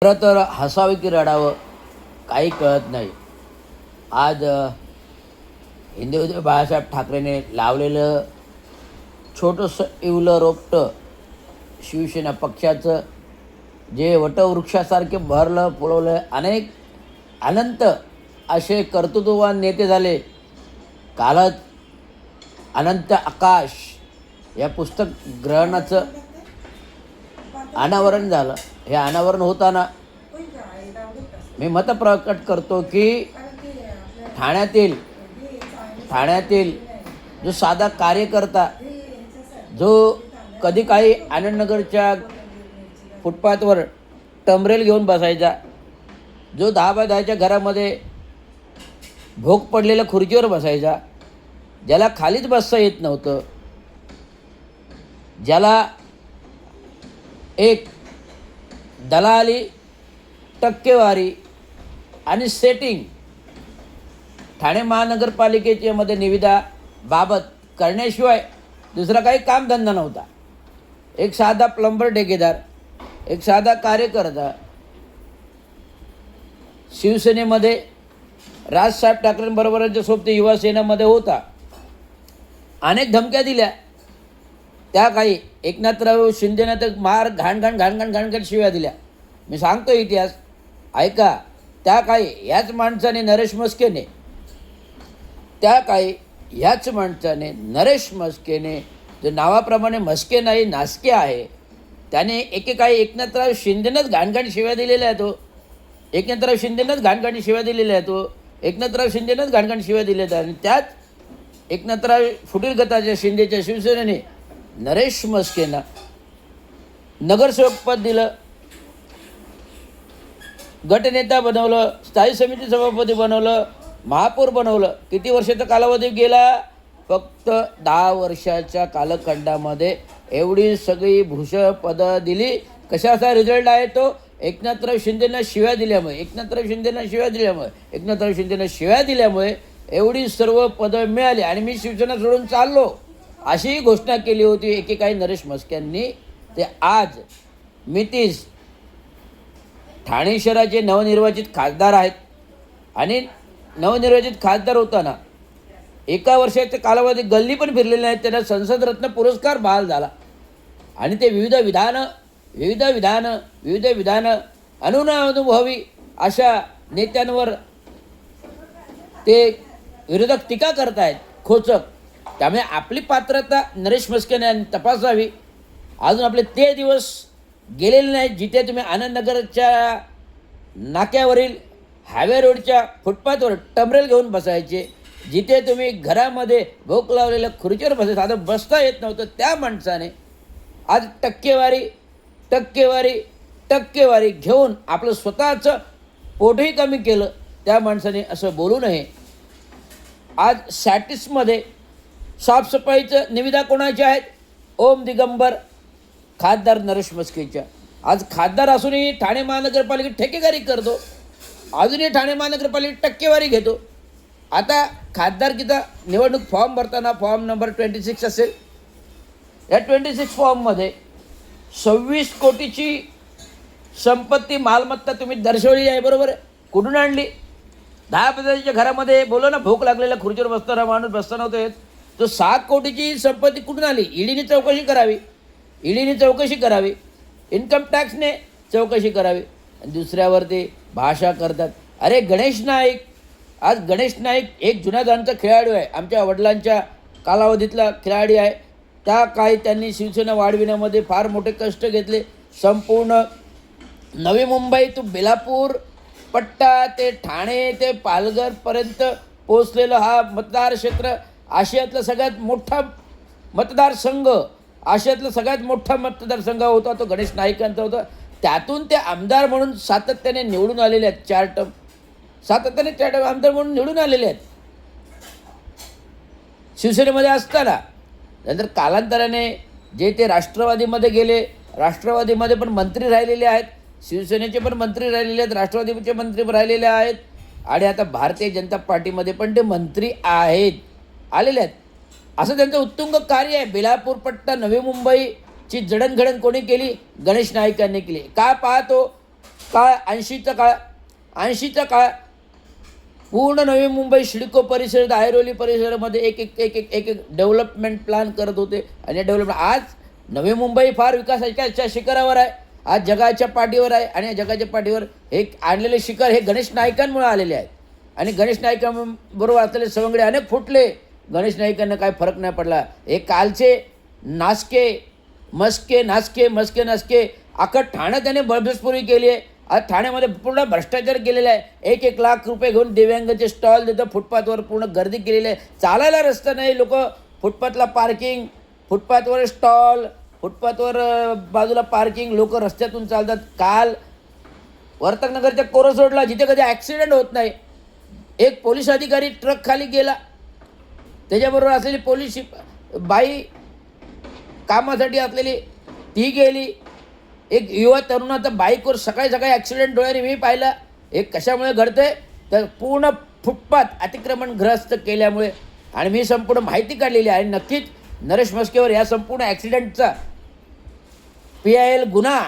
खरं तर हसावे की रडावं काही कळत नाही. आज हिंदुदेव बाळासाहेब ठाकरेने लावलेलं छोटंसं इवलं रोपटं शिवसेना पक्षाचं जे वटवृक्षासारखे भरलं फुलवलं, अनेक अनंत असे कर्तृत्ववान नेते झाले. कालच अनंत आकाश या पुस्तक ग्रहणाचं अनावरण झालं. हे अनावरण होताना मी मत प्रकट करतो की ठाण्यातील जो साधा कार्यकर्ता, जो कधी काळी आनंदनगरच्या फुटपाथवर टमरेल घेऊन बसायचा, जो 10 बाय 10च्या घरामध्ये भोग पडलेल्या खुर्चीवर बसायचा, ज्याला खालीच बसता येत नव्हतं, ज्याला एक दलाली, टक्केवारी आणि सेटिंग ठाणे महानगरपालिकेच्या मध्ये निविदा बाबत करण्याशिवाय दुसरा काही कामधंदा नव्हता. एक साधा प्लंबर ठेकेदार, एक साधा कार्यकर्ता शिवसेनेमध्ये राजसाहेब ठाकरेंबरोबरच्या सोबत युवासेनेमध्ये होता. अनेक धमक्या दिल्या. त्या काही एकनाथराव शिंदेने तर मार घाण शिव्या दिल्या. मी सांगतो इतिहास ऐका. त्या काही याच माणसाने नरेश मस्केने जो नावाप्रमाणे मस्के नाही नासके आहे, त्याने एकेकाळी एकनाथराव शिंदेनंच घाण शिव्या दिलेल्या आहेत. एकनाथराव शिंदेनंच घाण शिव्या दिल्या आहेत. आणि त्याच एकनाथराव फुटीर गटाच्या शिंदेच्या शिवसेनेने नरेश मस्केंना नगरसेवक पद दिलं, गटनेता बनवलं, स्थायी समिती सभापती बनवलं, महापौर बनवलं. किती वर्षाचा कालावधी गेला? फक्त 10 वर्षाच्या कालखंडामध्ये एवढी सगळी भूषण पदं दिली. कशाचा रिझल्ट आहे तो? एकनाथराव शिंदेंना शिव्या दिल्यामुळे एवढी सर्व पदं मिळाली आणि मी शिवसेना सोडून चाललो अशी घोषणा केली होती एकेकाळी नरेश मस्क्यांनी. ते आज मितीस ठाणे शहराचे नवनिर्वाचित खासदार आहेत. आणि नवनिर्वाचित खासदार होताना एका वर्षाच्या कालावधी गल्ली पण फिरलेले नाहीत. त्यांना संसद रत्न पुरस्कार बहाल झाला. आणि ते विविध विधानं अनुभवी अशा नेत्यांवर ते विरोधक टीका करतायत, खोचक. त्यामुळे आपली पात्रता नरेश मस्केने तपासावी. अजून आपले ते दिवस गेलेले नाहीत जिथे तुम्ही आनंदनगरच्या नाक्यावरील हायवे रोडच्या फुटपाथवर टमरेल घेऊन बसायचे, जिथे तुम्ही घरामध्ये भोक लावलेल्या खुर्चीवर बसायचं, साधं बसता येत नव्हतं. त्या माणसाने आज टक्केवारी घेऊन आपलं स्वतःचं पोटही कमी केलं. त्या माणसाने असं बोलू नये. आज सॅटिसमध्ये साफसफाईचं निविदा कोणाच्या आहेत? ओम दिगंबर, खासदार नरेश मस्केच्या. आज खासदार असूनही ठाणे महानगरपालिकेत ठेकेदारी करतो, अजूनही ठाणे महानगरपालिकेत टक्केवारी घेतो. आता खासदारकीचा निवडणूक फॉर्म भरताना फॉर्म नंबर 26 असेल. या 26 फॉर्ममध्ये 26 कोटीची संपत्ती मालमत्ता तुम्ही दर्शवली आहे, बरोबर आहे. कुठून आणली? 10 पदाच्या घरामध्ये बोलो ना, भूक लागलेल्या खुर्चीवर बसताना माणूस बसता नव्हतं येत. तो 7 कोटीची संपत्ती कुठून आली? ईडीने चौकशी करावी, इन्कम टॅक्सने चौकशी करावी. आणि दुसऱ्यावरती भाषा करतात. अरे गणेश नाईक एक जुन्या जाणता खेळाडू आहे, आमच्या वडिलांच्या कालावधीतला खेळाडू आहे. त्या काळी त्यांनी शिवसेना वाढविण्यामध्ये फार मोठे कष्ट घेतले. संपूर्ण नवी मुंबई टू बेलापूर पट्टा ते ठाणे ते पालघरपर्यंत पोचलेलं हा मतदारक्षेत्र, आशियातला सगळ्यात मोठा मतदारसंघ होता तो गणेश नाईकांचा होता. त्यातून ते आमदार म्हणून सातत्याने निवडून आलेले आहेत. 4 टर्म आमदार म्हणून निवडून आलेले आहेत शिवसेनेमध्ये असताना. नंतर कालांतराने जे ते राष्ट्रवादीमध्ये गेले, राष्ट्रवादीमध्ये पण मंत्री राहिलेले आहेत, शिवसेनेचे पण मंत्री राहिलेले आहेत, राष्ट्रवादीचे मंत्री राहिलेले आहेत. आणि आता भारतीय जनता पार्टीमध्ये पण ते मंत्री आलेले आहेत. असं त्यांचं उत्तुंग कार्य आहे. बेलापूर पट्टा नवी मुंबईची जडणघडण कोणी केली? गणेश नाईकांनी केली. का काळ 80चा काळ पूर्ण नवी मुंबई सिडको परिसरात ऐरोली परिसरामध्ये एक डेव्हलपमेंट प्लॅन करत होते. आणि डेव्हलपमेंट आज नवी मुंबई फार विकासाच्या शिखरावर आहे, आज जगाच्या पाठीवर आहे. आणि या जगाच्या पाठीवर हे आणलेले शिखर हे गणेश नाईकांमुळे आलेले आहेत. आणि गणेश नाईकांबरोबर असलेले सवंगडे अनेक फुटले, गणेश नाईकांना काय फरक नाही पडला. हे कालचे नासके मस्के अख्खं ठाणं त्याने बळजबरी केली आहे. आज ठाण्यामध्ये पूर्ण भ्रष्टाचार केलेला आहे. 1 लाख रुपये घेऊन दिव्यांगाचे स्टॉल देतं, फुटपाथवर पूर्ण गर्दी केलेली आहे. चालायला रस्ता नाही, लोक फुटपाथला पार्किंग, फुटपाथवर स्टॉल, फुटपाथवर बाजूला पार्किंग, लोक रस्त्यातून चालतात. काल वर्तकनगरच्या कोरस रोडला जिथे कधी ॲक्सिडेंट होत नाही, एक पोलीस अधिकारी ट्रक खाली गेला, त्याच्याबरोबर असलेली पोलीस बाई कामासाठी असलेली ती गेली. एक युवा तरुणाचा बाईकवर सकाळी ॲक्सिडेंट डोळ्याने मी पाहिला. हे कशामुळे घडतंय तर पूर्ण फुटपाथ अतिक्रमणग्रस्त केल्यामुळे. आणि मी संपूर्ण माहिती काढलेली आहे. आणि नक्कीच नरेश म्हस्केवर या संपूर्ण ॲक्सिडेंटचा PIL गुन्हा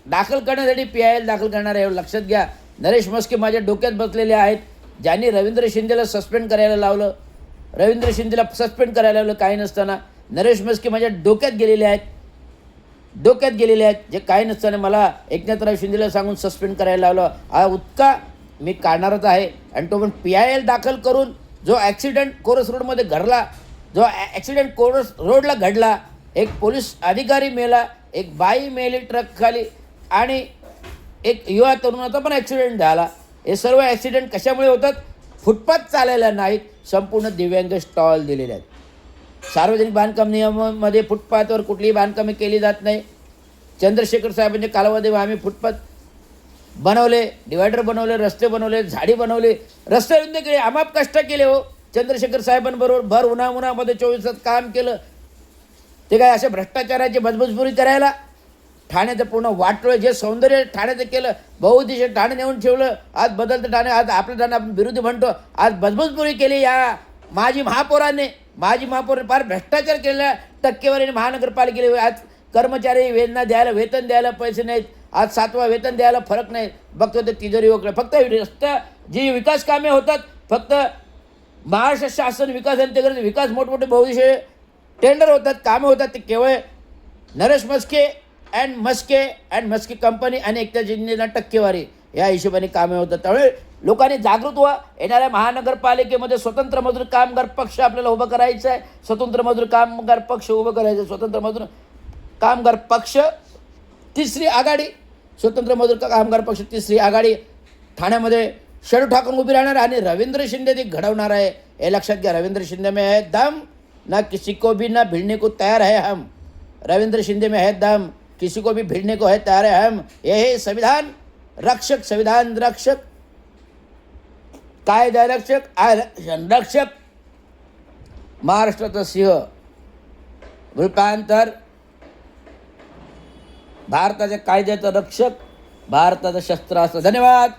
दाखल करण्यासाठी PIL दाखल करणार आहे. लक्षात घ्या, नरेश म्हस्के माझ्या डोक्यात बसलेले आहेत. ज्यांनी रवींद्र शिंदेला सस्पेंड करायला लावलं, काही नसताना नरेश म्हस्के माझ्या डोक्यात गेलेले आहेत, जे काही नसताना मला एकनाथराव शिंदेला सांगून सस्पेंड करायला लावलं. हा उत्का मी काढणारच आहे. आणि तो पण PIL दाखल करून जो ॲक्सिडेंट कोरस रोडमध्ये घडला, कोरस रोडला घडला, एक पोलीस अधिकारी मेला, एक बाई मेली ट्रक खाली, आणि एक युवा तरुणाचा पण ॲक्सिडेंट झाला. हे सर्व ॲक्सिडेंट कशामुळे होतात? फुटपाथ चालायला नाहीत, संपूर्ण दिव्यांग स्टॉल दिलेले आहेत. सार्वजनिक बांधकाम नियमामध्ये फुटपाथवर कुठलीही बांधकामे केली जात नाही. चंद्रशेखर साहेबांच्या कालावधीमध्ये आम्ही फुटपाथ बनवले, डिवायडर बनवले, रस्ते बनवले, झाडी बनवली, रस्ते रुंद केले, आम्हाला कष्ट केले हो. चंद्रशेखर साहेबांबरोबर भर उन्हामध्ये 24 तास काम केलं. ते काय अशा भ्रष्टाचाराची बजबजपुरी करायला ठाण्याचं पूर्ण वाटलं, जे सौंदर्य ठाण्याचं केलं, बहुउद्देशीय ठाणे नेऊन ठेवलं. आज बदलतं ठाणे, आज आपलं ठाणे आपण विरोधी म्हणतो, आज बजबजपुरी केली या माजी महापौराने फार भ्रष्टाचार केलेला. टक्केवारीने महानगरपालिकेला आज कर्मचारी वेतन द्यायला पैसे नाहीत. आज 7वा वेतन द्यायला फरक नाही. बघतो ते तिजोरी वगैरे फक्त रस्ता जी विकास कामे होतात, फक्त महाराष्ट्र शासन विकास मोठमोठे बहुउद्देशीय टेंडर होतात, कामे होतात, ते केवळ नरेश म्हस्के अँड म्हस्के कंपनी आणि एकता शिंदेना टक्केवारी या हिशोबाने कामे होतात. त्यामुळे लोकांनी जागृत व्हा. येणाऱ्या महानगरपालिकेमध्ये स्वतंत्र मजूर कामगार पक्ष आपल्याला उभं करायचं आहे. स्वतंत्र मजूर कामगार पक्ष तिसरी आघाडी ठाण्यामध्ये शेडू ठाकून उभी राहणार आणि रवींद्र शिंदे ती घडवणार आहे. हे लक्षात घ्या. रवींद्र शिंदे में है दम, ना किसी को भी ना भिड़ने को तैयार है हम. रवींद्र शिंदे में है दम, किसी को भी भिड़ने को है तैयार है हम. ये संविधान रक्षक, कायदा रक्षक, महाराष्ट्राचा सिंह, रूपांतर, भारताच्या कायद्याचं रक्षक, भारताचं शस्त्रास्त्र. धन्यवाद.